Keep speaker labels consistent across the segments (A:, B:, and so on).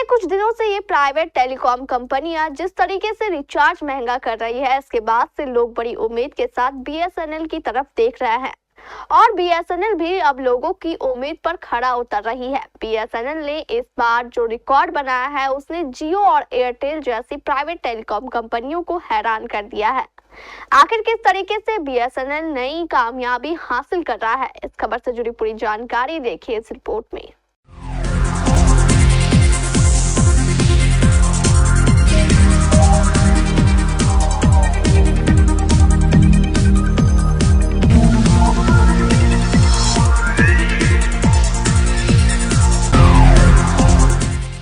A: पिछले कुछ दिनों से ये प्राइवेट टेलीकॉम कंपनियां जिस तरीके से रिचार्ज महंगा कर रही है, इसके बाद से लोग बड़ी उम्मीद के साथ बीएसएनएल की तरफ देख रहे हैं और बीएसएनएल भी अब लोगों की उम्मीद पर खरा उतर रही है। बीएसएनएल ने इस बार जो रिकॉर्ड बनाया है उसने जियो और एयरटेल जैसी प्राइवेट टेलीकॉम कंपनियों को हैरान कर दिया है। आखिर किस तरीके से बीएसएनएल नई कामयाबी हासिल कर रहा है, इस खबर से जुड़ी पूरी जानकारी देखिए इस रिपोर्ट में।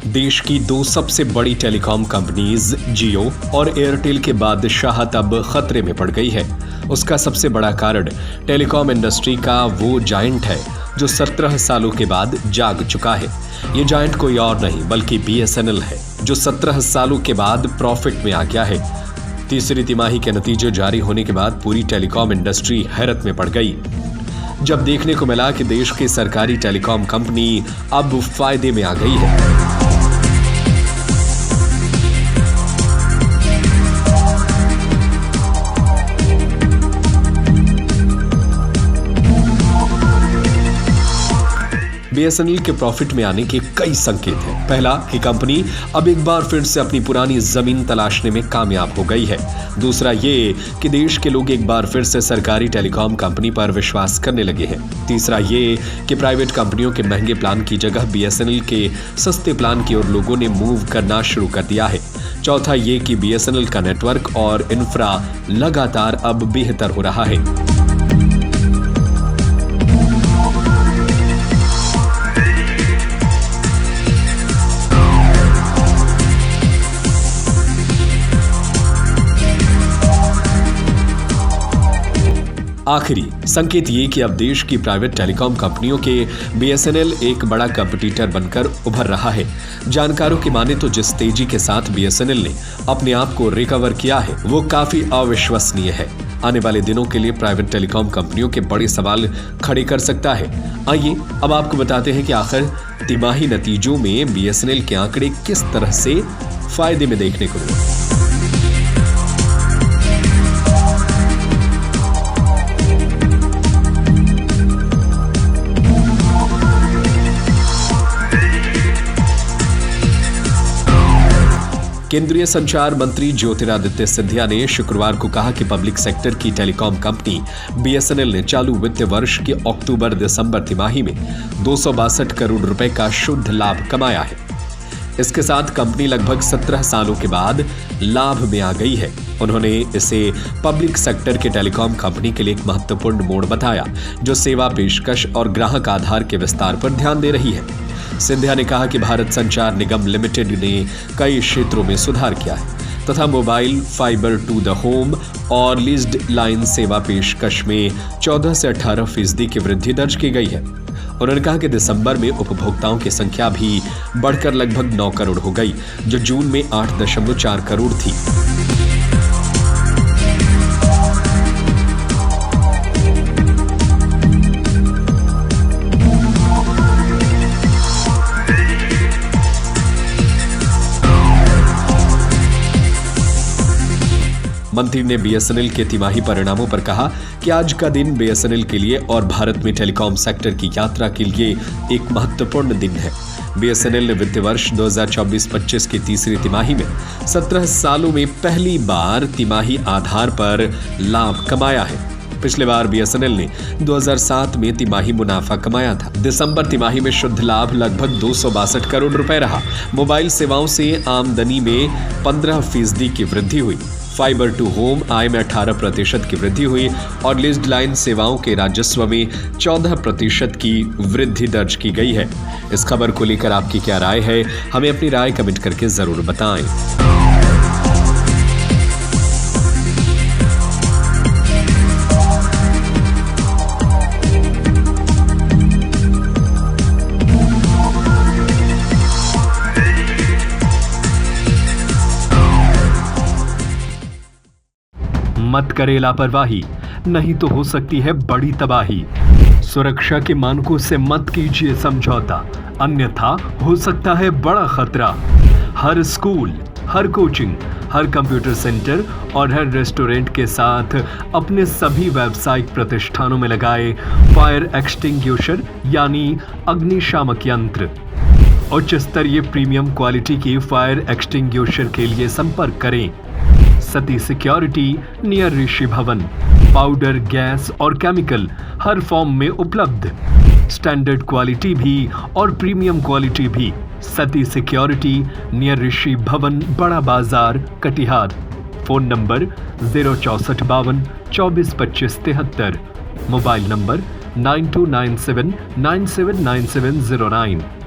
B: देश की दो सबसे बड़ी टेलीकॉम कंपनीज जियो और एयरटेल के बादशाहत अब खतरे में पड़ गई है। उसका सबसे बड़ा कारण टेलीकॉम इंडस्ट्री का वो जायंट है जो 17 सालों के बाद जाग चुका है। ये जायंट कोई और नहीं बल्कि बीएसएनएल है, जो 17 सालों के बाद प्रॉफिट में आ गया है। तीसरी तिमाही के नतीजे जारी होने के बाद पूरी टेलीकॉम इंडस्ट्री हैरत में पड़ गई, जब देखने को मिला कि देश की सरकारी टेलीकॉम कंपनी अब फायदे में आ गई है। बीएसएनएल के प्रॉफिट में आने के कई संकेत हैं। पहला कि कंपनी अब एक बार फिर से अपनी पुरानी जमीन तलाशने में कामयाब हो गई है। दूसरा ये कि देश के लोग एक बार फिर से सरकारी टेलीकॉम कंपनी पर विश्वास करने लगे हैं। तीसरा ये कि प्राइवेट कंपनियों के महंगे प्लान की जगह बीएसएनएल के सस्ते प्लान की ओर लोगों ने मूव करना शुरू कर दिया है। चौथा ये कि बीएसएनएल का नेटवर्क और इंफ्रा लगातार अब बेहतर हो रहा है। आखिरी संकेत ये कि अब देश की प्राइवेट टेलीकॉम कंपनियों के बीएसएनएल एक बड़ा कंपटीटर बनकर उभर रहा है। जानकारों की माने तो जिस तेजी के साथ बीएसएनएल ने अपने आप को रिकवर किया है वो काफी अविश्वसनीय है। आने वाले दिनों के लिए प्राइवेट टेलीकॉम कंपनियों के बड़े सवाल खड़े कर सकता है। आइए अब आपको बताते हैं कि आखिर तिमाही नतीजों में बीएसएनएल के आंकड़े किस तरह से फायदे में देखने को मिले। केंद्रीय संचार मंत्री ज्योतिरादित्य सिंधिया ने शुक्रवार को कहा कि पब्लिक सेक्टर की टेलीकॉम कंपनी बीएसएनएल ने चालू वित्त वर्ष के अक्टूबर-दिसंबर तिमाही में 262 करोड़ रुपए का शुद्ध लाभ कमाया है। इसके साथ कंपनी लगभग 17 सालों के बाद लाभ में आ गई है। उन्होंने इसे पब्लिक सेक्टर के टेलीकॉम कंपनी के लिए एक महत्वपूर्ण मोड़ बताया, जो सेवा पेशकश और ग्राहक आधार के विस्तार पर ध्यान दे रही है। सिंधिया ने कहा कि भारत संचार निगम लिमिटेड ने कई क्षेत्रों में सुधार किया है तथा mobile, fibre to the home और लीज्ड लाइन सेवा पेशकश में 14 से 18% की वृद्धि दर्ज की गई है। उन्होंने कहा कि दिसंबर में उपभोक्ताओं की संख्या भी बढ़कर लगभग 9 करोड़ हो गई, जो जून में 8.4 करोड़ थी। मंत्री ने बीएसएनएल के तिमाही परिणामों पर कहा कि आज का दिन बीएसएनएल के लिए और भारत में टेलीकॉम सेक्टर की यात्रा के लिए एक महत्वपूर्ण दिन है। बीएसएनएल ने वित्त वर्ष 2024-25 की तीसरी तिमाही में 17 सालों में पहली बार तिमाही आधार पर लाभ कमाया है। पिछले बार बीएसएनएल ने 2007 में तिमाही मुनाफा कमाया था। दिसंबर तिमाही में शुद्ध लाभ लगभग 262 करोड़ रुपए रहा। मोबाइल सेवाओं से आमदनी में 15% की वृद्धि हुई। फाइबर टू होम आय में 18% की वृद्धि हुई और लीज्ड लाइन सेवाओं के राजस्व में 14% की वृद्धि दर्ज की गई है। इस खबर को लेकर आपकी क्या राय है, हमें अपनी राय कमेंट करके जरूर बताएं। मत करे लापरवाही, नहीं तो हो सकती है बड़ी तबाही। सुरक्षा के मानकों से मत कीजिए समझौता, अन्यथा हो सकता है बड़ा खतरा। हर स्कूल, हर कोचिंग, हर कंप्यूटर सेंटर और हर रेस्टोरेंट के साथ अपने सभी व्यावसायिक प्रतिष्ठानों में लगाए फायर एक्सटिंग्विशर यानी अग्निशामक यंत्र। उच्च स्तरीय प्रीमियम क्वालिटी की फायर एक्सटिंग्विशर के लिए संपर्क करें सती सिक्योरिटी नियर ऋषि भवन। पाउडर, गैस और केमिकल हर फॉर्म में उपलब्ध, स्टैंडर्ड क्वालिटी भी और प्रीमियम क्वालिटी भी। सती सिक्योरिटी नियर ऋषि भवन, बड़ा बाजार, Katihar. Phone number 064 52 24 25 73, mobile number 9297 979709।